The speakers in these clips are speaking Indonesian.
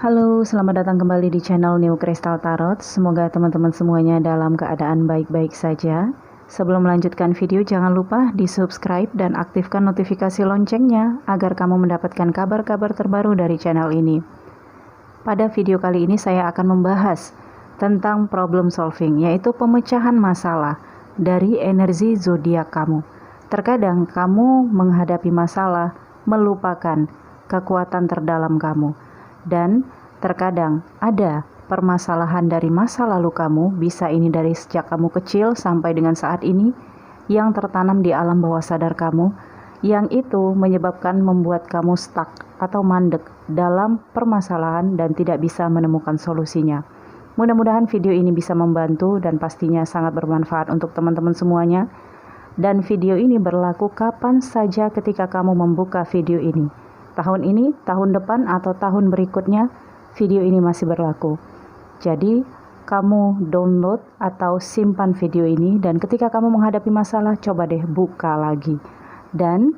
Halo, selamat datang kembali di channel New Crystal Tarot. Semoga teman-teman semuanya dalam keadaan baik-baik saja. Sebelum melanjutkan video, jangan lupa di subscribe dan aktifkan notifikasi loncengnya agar kamu mendapatkan kabar-kabar terbaru dari channel ini. Pada video kali ini saya akan membahas tentang problem solving, yaitu pemecahan masalah dari energi zodiak kamu. Terkadang kamu menghadapi masalah melupakan kekuatan terdalam kamu. Dan terkadang ada permasalahan dari masa lalu kamu, bisa ini dari sejak kamu kecil sampai dengan saat ini, yang tertanam di alam bawah sadar kamu, yang itu menyebabkan membuat kamu stuck atau mandek dalam permasalahan dan tidak bisa menemukan solusinya. Mudah-mudahan video ini bisa membantu dan pastinya sangat bermanfaat untuk teman-teman semuanya. Dan video ini berlaku kapan saja ketika kamu membuka video ini. Tahun ini, tahun depan, atau tahun berikutnya, video ini masih berlaku. Jadi, kamu download atau simpan video ini, dan ketika kamu menghadapi masalah, coba deh buka lagi. Dan,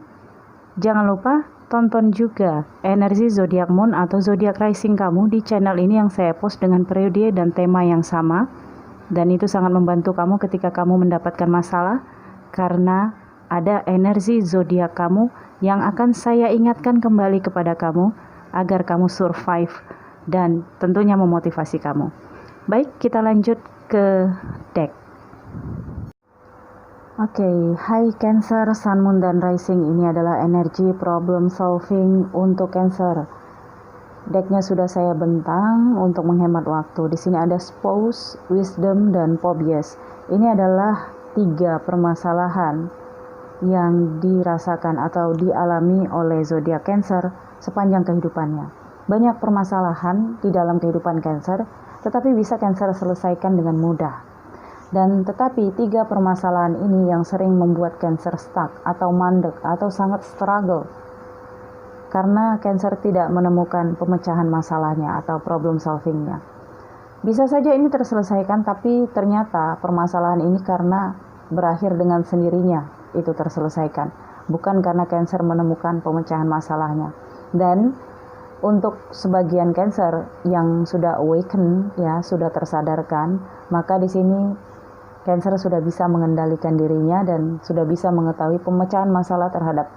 jangan lupa tonton juga energi zodiak moon atau zodiak rising kamu di channel ini yang saya post dengan periode dan tema yang sama. Dan itu sangat membantu kamu ketika kamu mendapatkan masalah, karena ada energi zodiak kamu yang akan saya ingatkan kembali kepada kamu agar kamu survive dan tentunya memotivasi kamu. Baik, kita lanjut ke deck. Oke, hai Cancer, Sun, Moon, dan Rising. Ini adalah energi problem solving untuk Cancer. Decknya sudah saya bentang untuk menghemat waktu. Di sini ada Spouse, Wisdom, dan Phobias. Ini adalah 3 permasalahan yang dirasakan atau dialami oleh zodiak Cancer sepanjang kehidupannya. Banyak permasalahan di dalam kehidupan Cancer, tetapi bisa Cancer selesaikan dengan mudah. Dan tetapi 3 permasalahan ini yang sering membuat Cancer stuck atau mandek atau sangat struggle, karena Cancer tidak menemukan pemecahan masalahnya atau problem solvingnya. Bisa saja ini terselesaikan, tapi ternyata permasalahan ini karena berakhir dengan sendirinya itu terselesaikan, bukan karena Cancer menemukan pemecahan masalahnya. Dan untuk sebagian Cancer yang sudah awaken, ya sudah tersadarkan, maka di sini Cancer sudah bisa mengendalikan dirinya dan sudah bisa mengetahui pemecahan masalah terhadap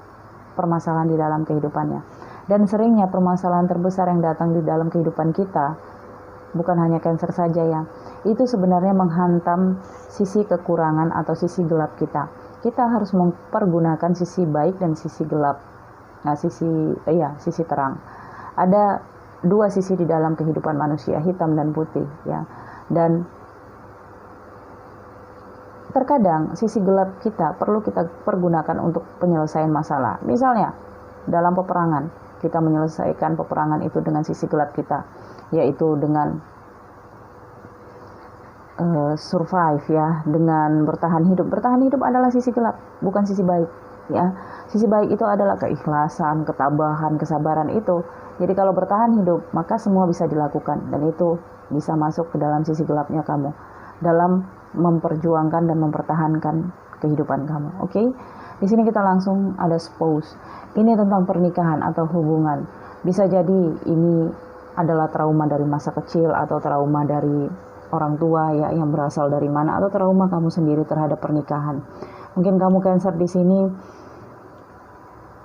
permasalahan di dalam kehidupannya. Dan seringnya permasalahan terbesar yang datang di dalam kehidupan kita, bukan hanya Cancer saja ya, itu sebenarnya menghantam sisi kekurangan atau sisi gelap kita. Kita harus mempergunakan sisi baik dan sisi gelap. Nah, sisi terang. Ada 2 sisi di dalam kehidupan manusia, hitam dan putih ya. Dan terkadang sisi gelap kita perlu kita pergunakan untuk penyelesaian masalah. Misalnya, dalam peperangan, kita menyelesaikan peperangan itu dengan sisi gelap kita, yaitu dengan survive ya, dengan bertahan hidup. Bertahan hidup adalah sisi gelap, bukan sisi baik ya. Sisi baik itu adalah keikhlasan, ketabahan, kesabaran itu. Jadi kalau bertahan hidup, maka semua bisa dilakukan, dan itu bisa masuk ke dalam sisi gelapnya kamu dalam memperjuangkan dan mempertahankan kehidupan kamu. Oke? Di sini kita langsung ada Spouse. Ini tentang pernikahan atau hubungan. Bisa jadi ini adalah trauma dari masa kecil atau trauma dari orang tua ya, yang berasal dari mana, atau trauma kamu sendiri terhadap pernikahan. Mungkin kamu Cancer di sini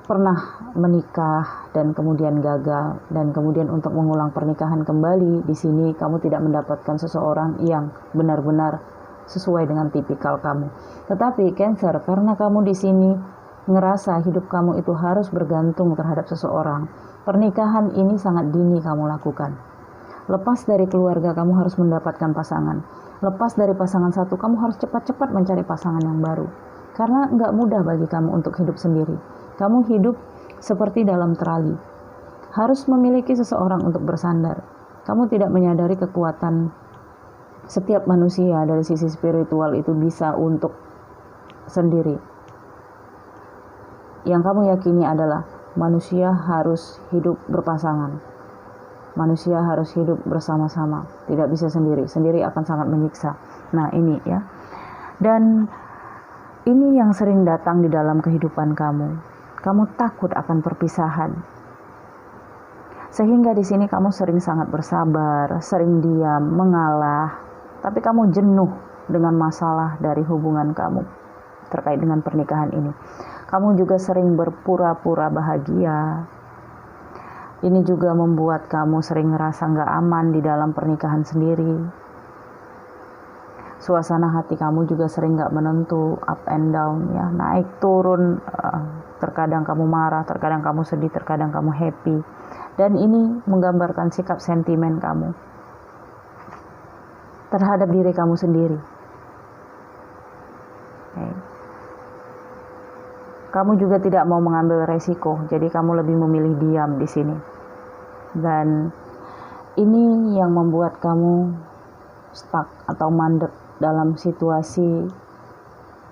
pernah menikah dan kemudian gagal, dan kemudian untuk mengulang pernikahan kembali, di sini kamu tidak mendapatkan seseorang yang benar-benar sesuai dengan tipikal kamu. Tetapi Cancer, karena kamu di sini ngerasa hidup kamu itu harus bergantung terhadap seseorang, pernikahan ini sangat dini kamu lakukan. Lepas dari keluarga, kamu harus mendapatkan pasangan. Lepas dari pasangan satu, kamu harus cepat-cepat mencari pasangan yang baru. Karena nggak mudah bagi kamu untuk hidup sendiri. Kamu hidup seperti dalam terali. Harus memiliki seseorang untuk bersandar. Kamu tidak menyadari kekuatan setiap manusia dari sisi spiritual itu bisa untuk sendiri. Yang kamu yakini adalah manusia harus hidup berpasangan. Manusia harus hidup bersama-sama. Tidak bisa sendiri. Sendiri akan sangat menyiksa. Nah ini ya. Dan ini yang sering datang di dalam kehidupan kamu. Kamu takut akan perpisahan. Sehingga di sini kamu sering sangat bersabar, sering diam, mengalah. Tapi kamu jenuh dengan masalah dari hubungan kamu terkait dengan pernikahan ini. Kamu juga sering berpura-pura bahagia. Ini juga membuat kamu sering ngerasa gak aman di dalam pernikahan sendiri. Suasana hati kamu juga sering gak menentu, up and down ya, naik turun. Terkadang kamu marah, terkadang kamu sedih, terkadang kamu happy. Dan ini menggambarkan sikap sentimen kamu terhadap diri kamu sendiri. Okay. Kamu juga tidak mau mengambil resiko, jadi kamu lebih memilih diam di sini. Dan ini yang membuat kamu stuck atau mandek dalam situasi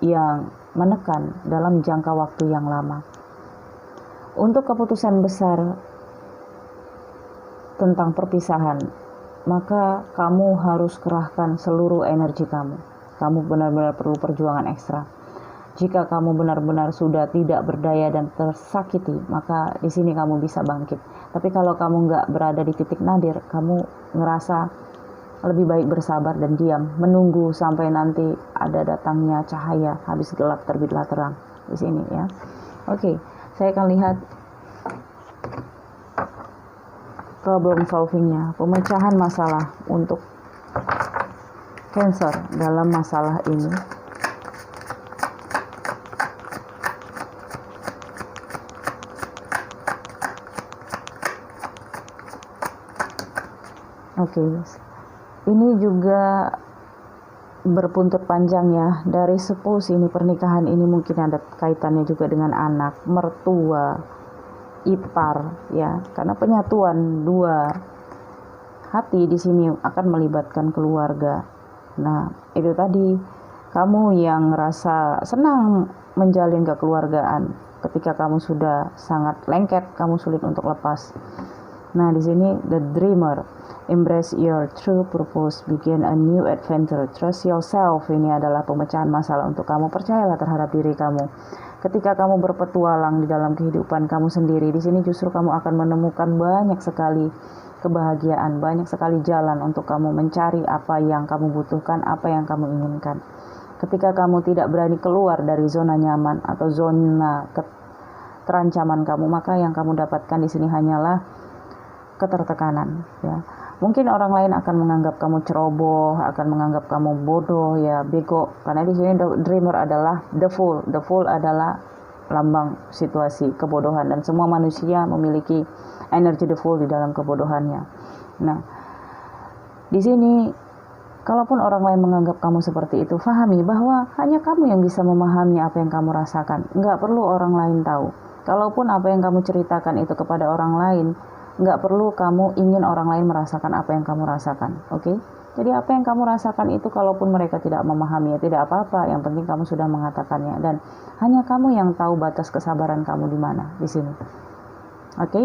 yang menekan dalam jangka waktu yang lama. Untuk keputusan besar tentang perpisahan, maka kamu harus kerahkan seluruh energi kamu. Kamu benar-benar perlu perjuangan ekstra. Jika kamu benar-benar sudah tidak berdaya dan tersakiti, maka di sini kamu bisa bangkit. Tapi kalau kamu nggak berada di titik nadir, kamu ngerasa lebih baik bersabar dan diam, menunggu sampai nanti ada datangnya cahaya, habis gelap terbitlah terang di sini ya. Oke, saya akan lihat problem solvingnya, pemecahan masalah untuk Cancer dalam masalah ini. Oke. Ini juga berbuntut panjang ya. Dari suppose ini pernikahan ini mungkin ada kaitannya juga dengan anak, mertua, ipar ya. Karena penyatuan dua hati di sini akan melibatkan keluarga. Nah, itu tadi kamu yang rasa senang menjalin kekeluargaan. Ketika kamu sudah sangat lengket, kamu sulit untuk lepas. Nah, di sini the dreamer, embrace your true purpose, begin a new adventure, trust yourself. Ini adalah pemecahan masalah untuk kamu. Percayalah terhadap diri kamu. Ketika kamu berpetualang di dalam kehidupan kamu sendiri, di sini justru kamu akan menemukan banyak sekali kebahagiaan, banyak sekali jalan untuk kamu mencari apa yang kamu butuhkan, apa yang kamu inginkan. Ketika kamu tidak berani keluar dari zona nyaman atau zona terancaman kamu, maka yang kamu dapatkan di sini hanyalah ketertekanan ya. Mungkin orang lain akan menganggap kamu ceroboh, akan menganggap kamu bodoh ya, bego. Karena di sini the dreamer adalah the fool. The fool adalah lambang situasi kebodohan, dan semua manusia memiliki energi the fool di dalam kebodohannya. Nah, di sini kalaupun orang lain menganggap kamu seperti itu, fahami bahwa hanya kamu yang bisa memahami apa yang kamu rasakan. Nggak perlu orang lain tahu. Kalaupun apa yang kamu ceritakan itu kepada orang lain, nggak perlu kamu ingin orang lain merasakan apa yang kamu rasakan, oke? Jadi apa yang kamu rasakan itu kalaupun mereka tidak memahami, ya tidak apa-apa. Yang penting kamu sudah mengatakannya, dan hanya kamu yang tahu batas kesabaran kamu di mana di sini, oke?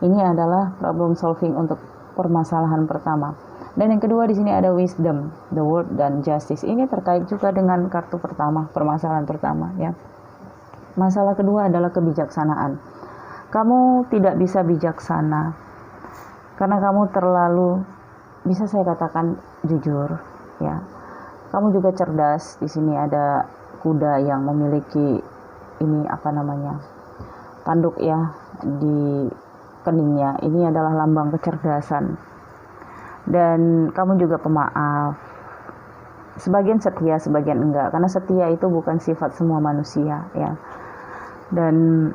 Ini adalah problem solving untuk permasalahan pertama. Dan yang kedua di sini ada wisdom, the word, dan justice. Ini terkait juga dengan kartu pertama, permasalahan pertama ya. Masalah kedua adalah kebijaksanaan. Kamu tidak bisa bijaksana karena kamu terlalu, bisa saya katakan jujur ya. Kamu juga cerdas. Di sini ada kuda yang memiliki ini apa namanya, tanduk ya di keningnya. Ini adalah lambang kecerdasan. Dan kamu juga pemaaf. Sebagian setia, sebagian enggak. Karena setia itu bukan sifat semua manusia ya. Dan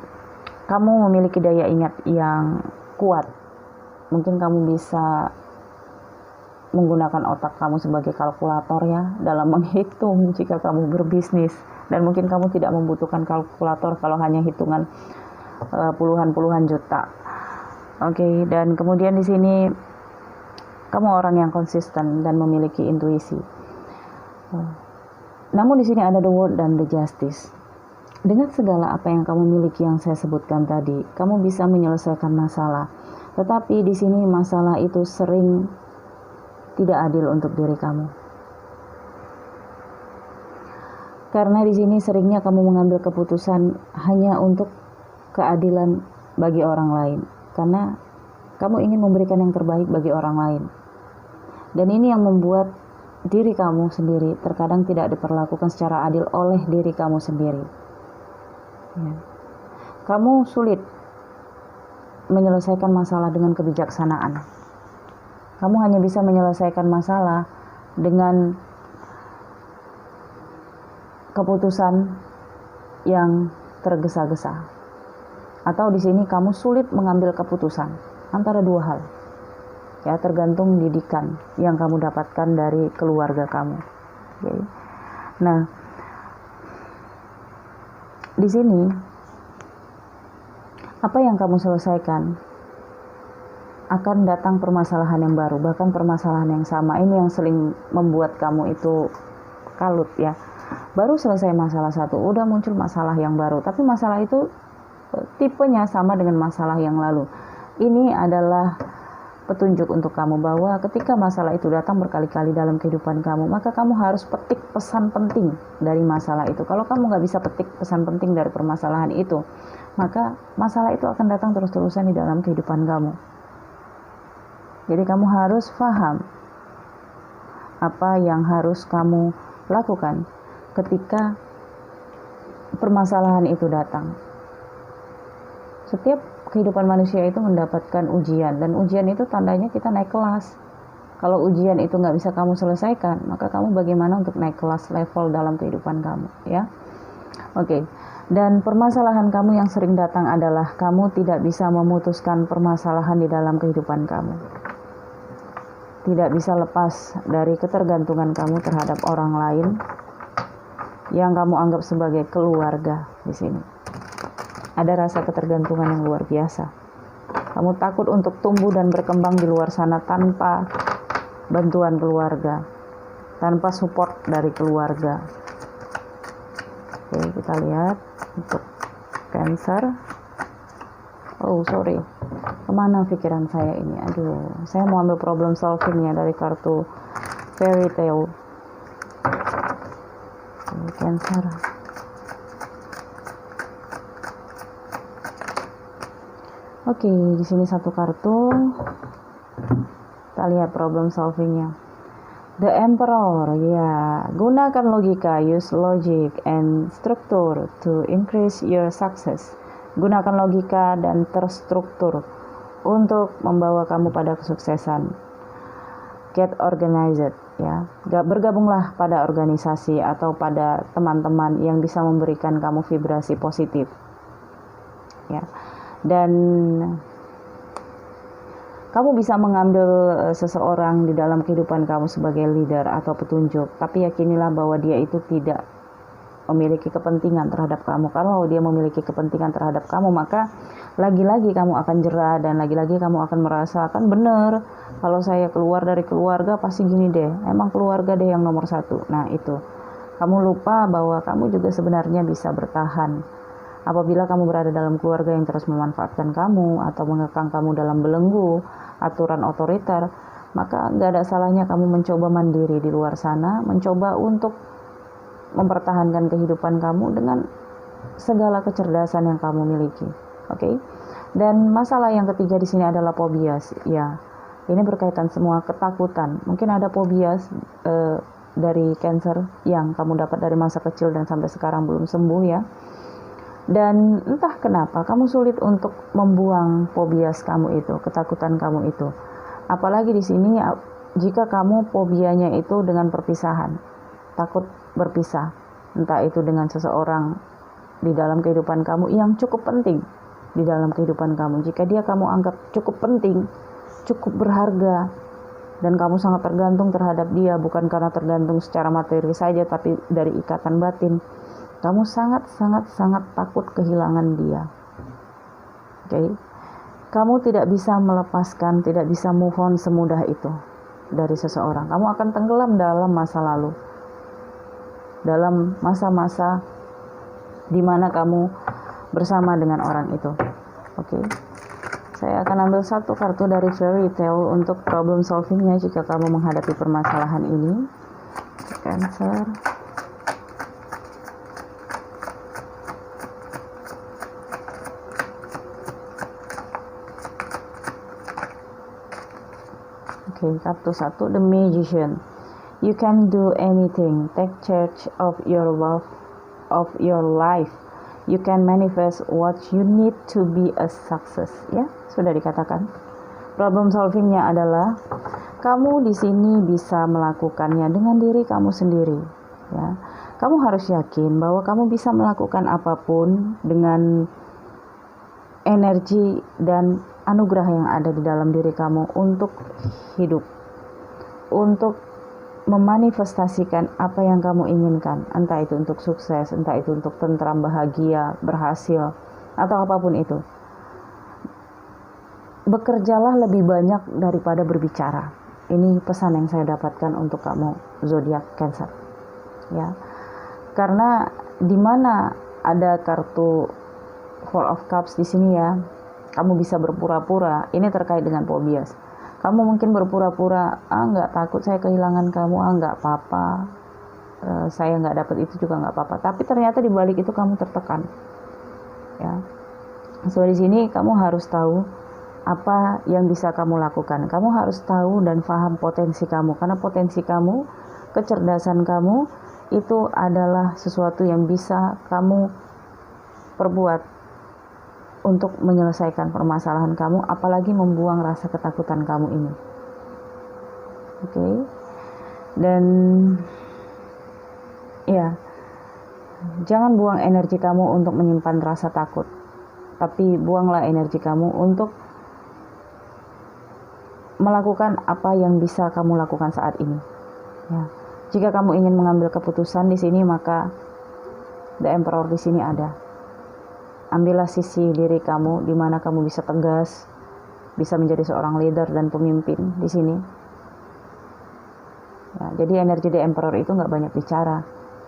kamu memiliki daya ingat yang kuat. Mungkin kamu bisa menggunakan otak kamu sebagai kalkulator ya dalam menghitung jika kamu berbisnis. Dan mungkin kamu tidak membutuhkan kalkulator kalau hanya hitungan puluhan juta. Oke, dan kemudian di sini kamu orang yang konsisten dan memiliki intuisi. Namun di sini ada the world dan the justice. Dengan segala apa yang kamu miliki yang saya sebutkan tadi, kamu bisa menyelesaikan masalah. Tetapi di sini masalah itu sering tidak adil untuk diri kamu. Karena di sini seringnya kamu mengambil keputusan hanya untuk keadilan bagi orang lain. Karena kamu ingin memberikan yang terbaik bagi orang lain. Dan ini yang membuat diri kamu sendiri terkadang tidak diperlakukan secara adil oleh diri kamu sendiri. Ya. Kamu sulit menyelesaikan masalah dengan kebijaksanaan. Kamu hanya bisa menyelesaikan masalah dengan keputusan yang tergesa-gesa. Atau di sini kamu sulit mengambil keputusan antara dua hal. Ya, tergantung didikan yang kamu dapatkan dari keluarga kamu. Okay. Nah, di sini apa yang kamu selesaikan akan datang permasalahan yang baru, bahkan permasalahan yang sama. Ini yang sering membuat kamu itu kalut ya. Baru selesai masalah satu, udah muncul masalah yang baru, tapi masalah itu tipenya sama dengan masalah yang lalu. Ini adalah petunjuk untuk kamu bahwa ketika masalah itu datang berkali-kali dalam kehidupan kamu, maka kamu harus petik pesan penting dari masalah itu. Kalau kamu nggak bisa petik pesan penting dari permasalahan itu, maka masalah itu akan datang terus-terusan di dalam kehidupan kamu. Jadi kamu harus paham apa yang harus kamu lakukan ketika permasalahan itu datang. Setiap kehidupan manusia itu mendapatkan ujian, dan ujian itu tandanya kita naik kelas. Kalau ujian itu nggak bisa kamu selesaikan, maka kamu bagaimana untuk naik kelas level dalam kehidupan kamu, ya? Oke. Dan permasalahan kamu yang sering datang adalah kamu tidak bisa memutuskan permasalahan di dalam kehidupan kamu. Tidak bisa lepas dari ketergantungan kamu terhadap orang lain yang kamu anggap sebagai keluarga di sini. Ada rasa ketergantungan yang luar biasa. Kamu takut untuk tumbuh dan berkembang di luar sana tanpa bantuan keluarga, tanpa support dari keluarga. Oke, kita lihat untuk Cancer. Oh, sorry. Kemana pikiran saya ini? Aduh, saya mau ambil problem solvingnya dari kartu Fairy Tale. Cancer. Oke, di sini satu kartu. Kita lihat problem solvingnya. The Emperor, ya. Gunakan logika, use logic and structure to increase your success. Gunakan logika dan terstruktur untuk membawa kamu pada kesuksesan. Get organized, ya. Bergabunglah pada organisasi atau pada teman-teman yang bisa memberikan kamu vibrasi positif. Ya. Dan kamu bisa mengambil seseorang di dalam kehidupan kamu sebagai leader atau petunjuk, tapi yakinilah bahwa dia itu tidak memiliki kepentingan terhadap kamu. Kalau dia memiliki kepentingan terhadap kamu, maka lagi-lagi kamu akan jera, dan lagi-lagi kamu akan merasakan benar, kalau saya keluar dari keluarga pasti gini deh, emang keluarga deh yang nomor satu. Nah itu, kamu lupa bahwa kamu juga sebenarnya bisa bertahan apabila kamu berada dalam keluarga yang terus memanfaatkan kamu atau mengekang kamu dalam belenggu aturan otoriter. Maka gak ada salahnya kamu mencoba mandiri di luar sana, mencoba untuk mempertahankan kehidupan kamu dengan segala kecerdasan yang kamu miliki. Oke? Dan masalah yang ketiga di sini adalah fobias. Ya, ini berkaitan semua ketakutan. Mungkin ada fobias dari Cancer yang kamu dapat dari masa kecil dan sampai sekarang belum sembuh, ya. Dan entah kenapa kamu sulit untuk membuang fobias kamu itu, ketakutan kamu itu. Apalagi di sini jika kamu fobianya itu dengan perpisahan, takut berpisah, entah itu dengan seseorang di dalam kehidupan kamu yang cukup penting di dalam kehidupan kamu. Jika dia kamu anggap cukup penting, cukup berharga, dan kamu sangat tergantung terhadap dia, bukan karena tergantung secara materi saja, tapi dari ikatan batin, Kamu sangat takut kehilangan dia. Oke. Kamu tidak bisa melepaskan, tidak bisa move on semudah itu dari seseorang. Kamu akan tenggelam dalam masa lalu. Dalam masa-masa di mana kamu bersama dengan orang itu. Oke. Saya akan ambil satu kartu dari Fairy Tale untuk problem solvingnya jika kamu menghadapi permasalahan ini. Cancer. Oke, kartu 1, The Magician. You can do anything. Take charge of your love, of your life. You can manifest what you need to be a success. Ya, sudah dikatakan. Problem solvingnya adalah kamu di sini bisa melakukannya dengan diri kamu sendiri. Ya, kamu harus yakin bahwa kamu bisa melakukan apapun dengan energi dan anugerah yang ada di dalam diri kamu untuk hidup, untuk memanifestasikan apa yang kamu inginkan, entah itu untuk sukses, entah itu untuk tentram, bahagia, berhasil, atau apapun itu. Bekerjalah lebih banyak daripada berbicara. Ini pesan yang saya dapatkan untuk kamu zodiak Cancer. Ya, karena di mana ada kartu Four of Cups di sini ya, kamu bisa berpura-pura. Ini terkait dengan phobias. Kamu mungkin berpura-pura, nggak takut saya kehilangan kamu, nggak apa-apa, saya nggak dapat itu juga nggak apa-apa. Tapi ternyata di balik itu kamu tertekan. Ya, so di sini kamu harus tahu apa yang bisa kamu lakukan. Kamu harus tahu dan paham potensi kamu, karena potensi kamu, kecerdasan kamu itu adalah sesuatu yang bisa kamu perbuat untuk menyelesaikan permasalahan kamu, apalagi membuang rasa ketakutan kamu ini. Oke. Dan ya, jangan buang energi kamu untuk menyimpan rasa takut, tapi buanglah energi kamu untuk melakukan apa yang bisa kamu lakukan saat ini. Ya. Jika kamu ingin mengambil keputusan di sini, maka The Emperor di sini ada. Ambillah sisi diri kamu di mana kamu bisa tegas, bisa menjadi seorang leader dan pemimpin di sini. Ya, jadi energi The Emperor itu nggak banyak bicara,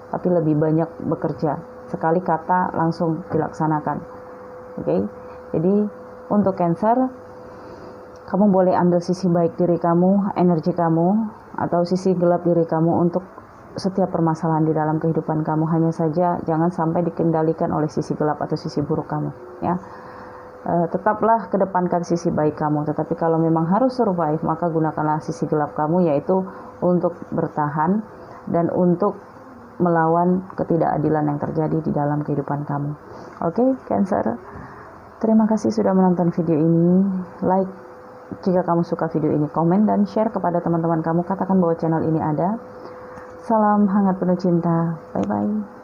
tapi lebih banyak bekerja. Sekali kata langsung dilaksanakan. Oke. Jadi untuk Cancer, kamu boleh ambil sisi baik diri kamu, energi kamu, atau sisi gelap diri kamu untuk setiap permasalahan di dalam kehidupan kamu. Hanya saja jangan sampai dikendalikan oleh sisi gelap atau sisi buruk kamu, ya. Tetaplah kedepankan sisi baik kamu, tetapi kalau memang harus survive, maka gunakanlah sisi gelap kamu, yaitu untuk bertahan dan untuk melawan ketidakadilan yang terjadi di dalam kehidupan kamu. Oke, Cancer, terima kasih sudah menonton video ini. Like jika kamu suka video ini, komen dan share kepada teman-teman kamu, katakan bahwa channel ini ada. Salam hangat penuh cinta. Bye-bye.